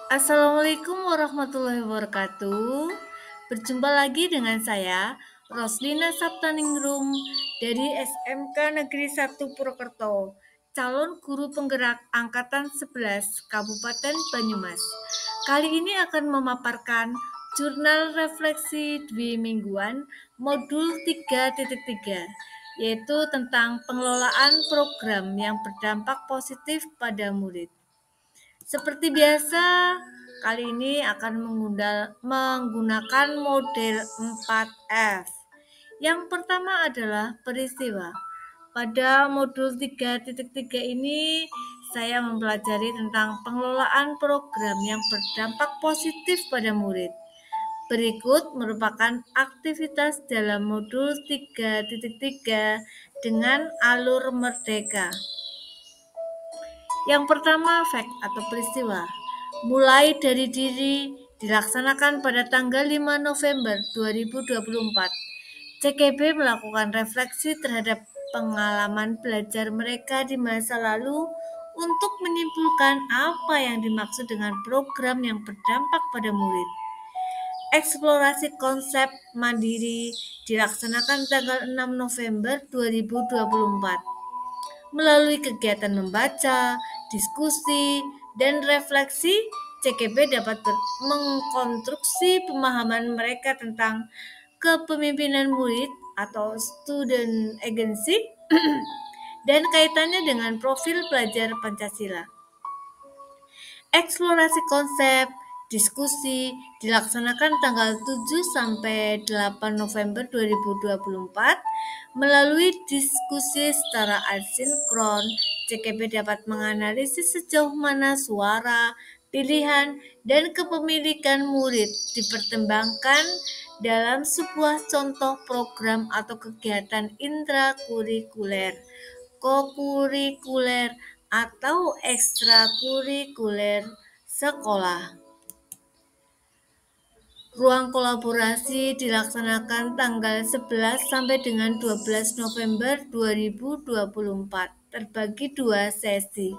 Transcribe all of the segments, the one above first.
Assalamualaikum warahmatullahi wabarakatuh. Berjumpa lagi dengan saya, Roslina Saptaningrum dari SMK Negeri 1 Purwokerto, calon guru penggerak Angkatan 11 Kabupaten Banyumas. Kali ini akan memaparkan jurnal refleksi dwi mingguan modul 3.3, yaitu tentang pengelolaan program yang berdampak positif pada murid. Seperti biasa, kali ini akan menggunakan model 4F. Yang pertama adalah peristiwa. Pada modul 3.3 ini, saya mempelajari tentang pengelolaan program yang berdampak positif pada murid. Berikut merupakan aktivitas dalam modul 3.3 dengan alur merdeka. Yang pertama, fact atau peristiwa. Mulai dari diri dilaksanakan pada tanggal 5 November 2024. CKB melakukan refleksi terhadap pengalaman belajar mereka di masa lalu untuk menyimpulkan apa yang dimaksud dengan program yang berdampak pada murid. Eksplorasi konsep mandiri dilaksanakan tanggal 6 November 2024 melalui kegiatan membaca, diskusi, dan refleksi. CKB dapat mengkonstruksi pemahaman mereka tentang kepemimpinan murid atau student agency dan kaitannya dengan profil pelajar Pancasila. Eksplorasi konsep diskusi dilaksanakan tanggal 7 sampai 8 November 2024 melalui diskusi secara asinkron. CKB dapat menganalisis sejauh mana suara, pilihan, dan kepemilikan murid dipertimbangkan dalam sebuah contoh program atau kegiatan intrakurikuler, kokurikuler, atau ekstrakurikuler sekolah. Ruang kolaborasi dilaksanakan tanggal 11 sampai dengan 12 November 2024, terbagi 2 sesi.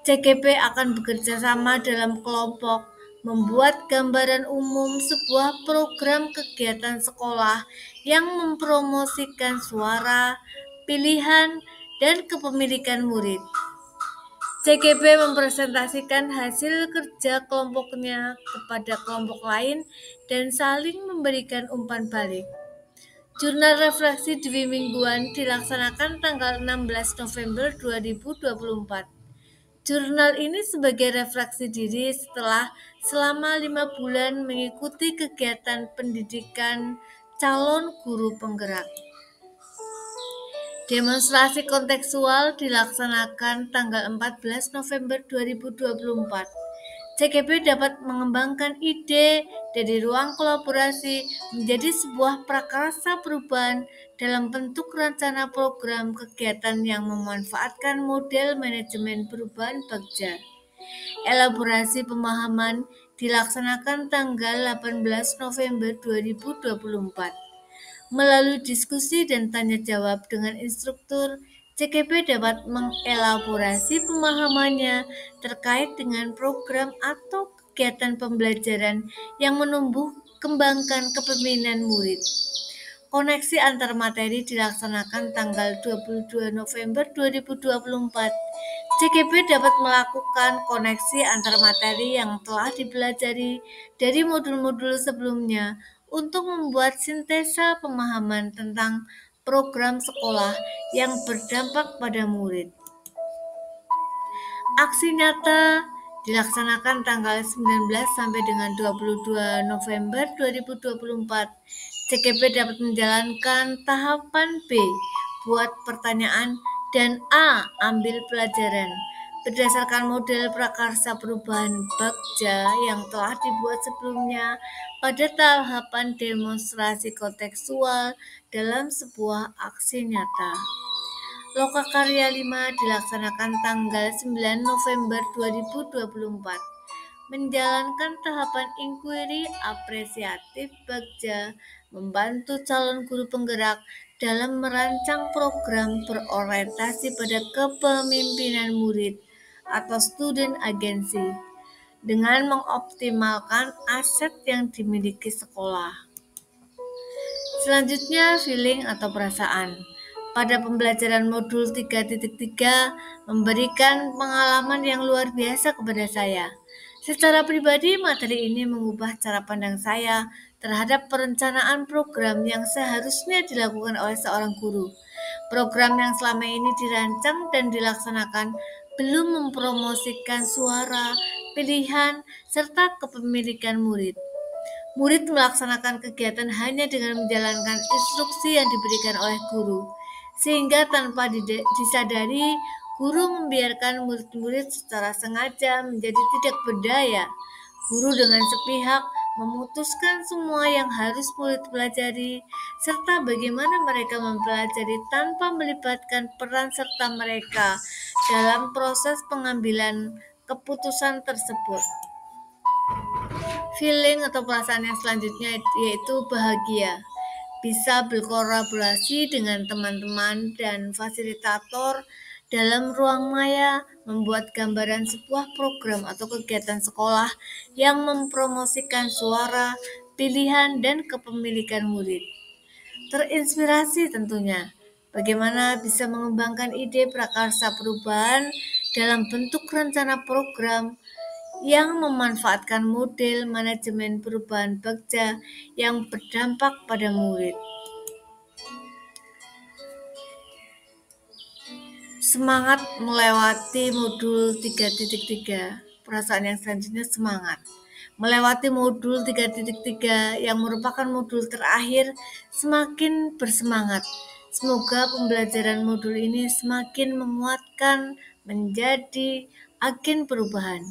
CKB akan bekerja sama dalam kelompok, membuat gambaran umum sebuah program kegiatan sekolah yang mempromosikan suara, pilihan, dan kepemilikan murid. CKB mempresentasikan hasil kerja kelompoknya kepada kelompok lain dan saling memberikan umpan balik. Jurnal refleksi dwi mingguan dilaksanakan tanggal 16 November 2024. Jurnal ini sebagai refleksi diri setelah selama 5 bulan mengikuti kegiatan pendidikan calon guru penggerak. Demonstrasi kontekstual dilaksanakan tanggal 14 November 2024. CKB dapat mengembangkan ide dari ruang kolaborasi menjadi sebuah prakarsa perubahan dalam bentuk rencana program kegiatan yang memanfaatkan model manajemen perubahan Bagja. Elaborasi pemahaman dilaksanakan tanggal 18 November 2024. Melalui diskusi dan tanya jawab dengan instruktur, CKB dapat mengelaborasi pemahamannya terkait dengan program atau kegiatan pembelajaran yang menumbuh kembangkan kepemimpinan murid. Koneksi antar materi dilaksanakan tanggal 22 November 2024. CKB dapat melakukan koneksi antar materi yang telah dipelajari dari modul-modul sebelumnya untuk membuat sintesa pemahaman tentang program sekolah yang berdampak pada murid. Aksi nyata dilaksanakan tanggal 19 sampai dengan 22 November 2024. CKB dapat menjalankan tahapan B, buat pertanyaan, dan A, ambil pelajaran. Berdasarkan model prakarsa perubahan Bagja yang telah dibuat sebelumnya pada tahapan demonstrasi kontekstual dalam sebuah aksi nyata. Lokakarya 5 dilaksanakan tanggal 9 November 2024. Menjalankan tahapan inquiry apresiatif Bagja membantu calon guru penggerak dalam merancang program berorientasi pada kepemimpinan murid atau student agency. dengan mengoptimalkan aset yang dimiliki sekolah. Selanjutnya, feeling atau perasaan. Pada pembelajaran modul 3.3 memberikan pengalaman yang luar biasa kepada saya. Secara pribadi, materi ini mengubah cara pandang saya terhadap perencanaan program yang seharusnya dilakukan oleh seorang guru. Program yang selama ini dirancang dan dilaksanakan belum mempromosikan suara, pilihan, serta kepemilikan murid. Murid melaksanakan kegiatan hanya dengan menjalankan instruksi yang diberikan oleh guru, sehingga tanpa disadari, guru membiarkan murid-murid secara sengaja menjadi tidak berdaya. Guru dengan sepihak memutuskan semua yang harus murid pelajari, serta bagaimana mereka mempelajari tanpa melibatkan peran serta mereka dalam proses pengambilan keputusan tersebut. Feeling atau perasaan yang selanjutnya yaitu bahagia. Bisa berkolaborasi dengan teman-teman dan fasilitator dalam ruang maya, membuat gambaran sebuah program atau kegiatan sekolah yang mempromosikan suara, pilihan, dan kepemilikan murid. Terinspirasi tentunya, bagaimana bisa mengembangkan ide prakarsa perubahan dalam bentuk rencana program yang memanfaatkan model manajemen perubahan Bagja yang berdampak pada murid. Semangat melewati modul 3.3. Perasaan yang selanjutnya semangat. Melewati modul 3.3 yang merupakan modul terakhir, semakin bersemangat. Semoga pembelajaran modul ini semakin menguatkan menjadi agen perubahan.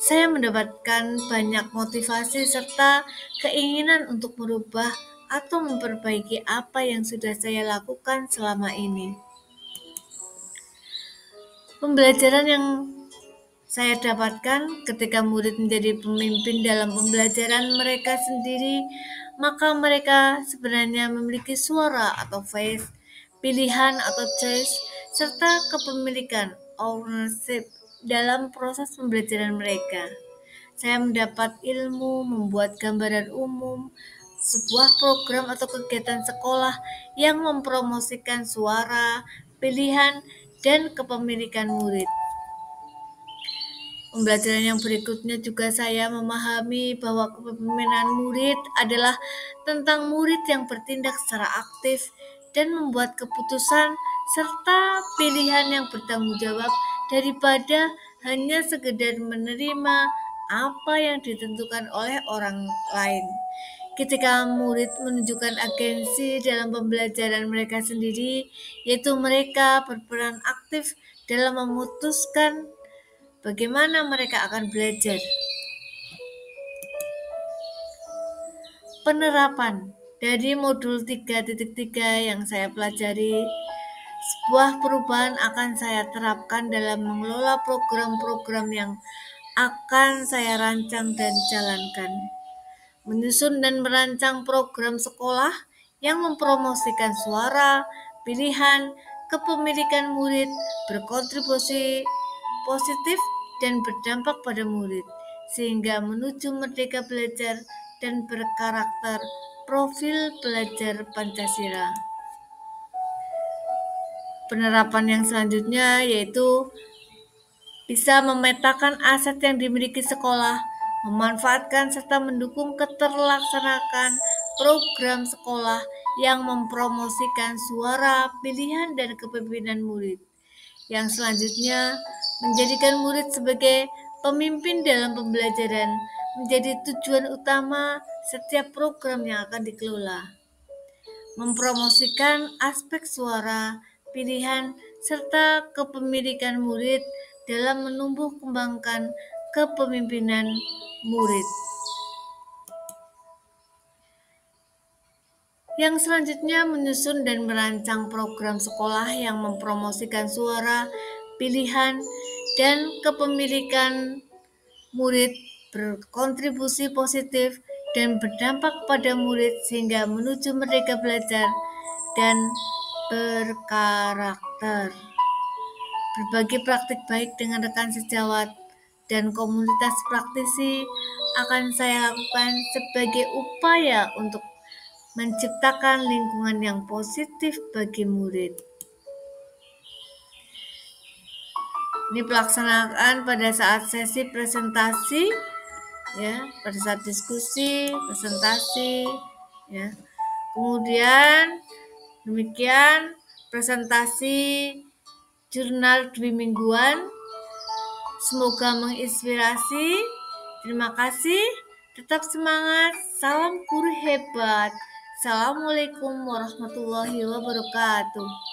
Saya mendapatkan banyak motivasi serta keinginan untuk merubah atau memperbaiki apa yang sudah saya lakukan selama ini. Pembelajaran yang saya dapatkan ketika murid menjadi pemimpin dalam pembelajaran mereka sendiri, maka mereka sebenarnya memiliki suara atau voice, pilihan atau choice, serta kepemilikan ownership dalam proses pembelajaran mereka. Saya mendapat ilmu membuat gambaran umum, sebuah program atau kegiatan sekolah yang mempromosikan suara, pilihan, dan kepemilikan murid. Pembelajaran yang berikutnya juga saya memahami bahwa kepemimpinan murid adalah tentang murid yang bertindak secara aktif dan membuat keputusan serta pilihan yang bertanggung jawab daripada hanya sekedar menerima apa yang ditentukan oleh orang lain. Ketika murid menunjukkan agensi dalam pembelajaran mereka sendiri, yaitu mereka berperan aktif dalam memutuskan bagaimana mereka akan belajar. Penerapan dari modul 3.3 yang saya pelajari, sebuah perubahan akan saya terapkan dalam mengelola program-program yang akan saya rancang dan jalankan. Menyusun dan merancang program sekolah yang mempromosikan suara, pilihan, kepemilikan murid, berkontribusi positif dan berdampak pada murid, sehingga menuju merdeka belajar dan berkarakter profil belajar Pancasila. Penerapan yang selanjutnya yaitu bisa memetakan aset yang dimiliki sekolah, memanfaatkan serta mendukung keterlaksanaan program sekolah yang mempromosikan suara, pilihan, dan kepemimpinan murid. Yang selanjutnya, menjadikan murid sebagai pemimpin dalam pembelajaran menjadi tujuan utama setiap program yang akan dikelola. Mempromosikan aspek suara, pilihan, serta kepemilikan murid dalam menumbuh kembangkan kepemimpinan murid. Yang selanjutnya menyusun dan merancang program sekolah yang mempromosikan suara, pilihan, dan kepemilikan murid berkontribusi positif dan berdampak pada murid sehingga menuju merdeka belajar dan berkarakter. Berbagi praktik baik dengan rekan sejawat dan komunitas praktisi akan saya lakukan sebagai upaya untuk menciptakan lingkungan yang positif bagi murid. Ini pelaksanaan pada saat sesi presentasi, ya, pada saat diskusi, presentasi, ya. Kemudian demikian presentasi jurnal dwi mingguan. Semoga menginspirasi. Terima kasih. Tetap semangat. Salam guru hebat. Assalamualaikum warahmatullahi wabarakatuh.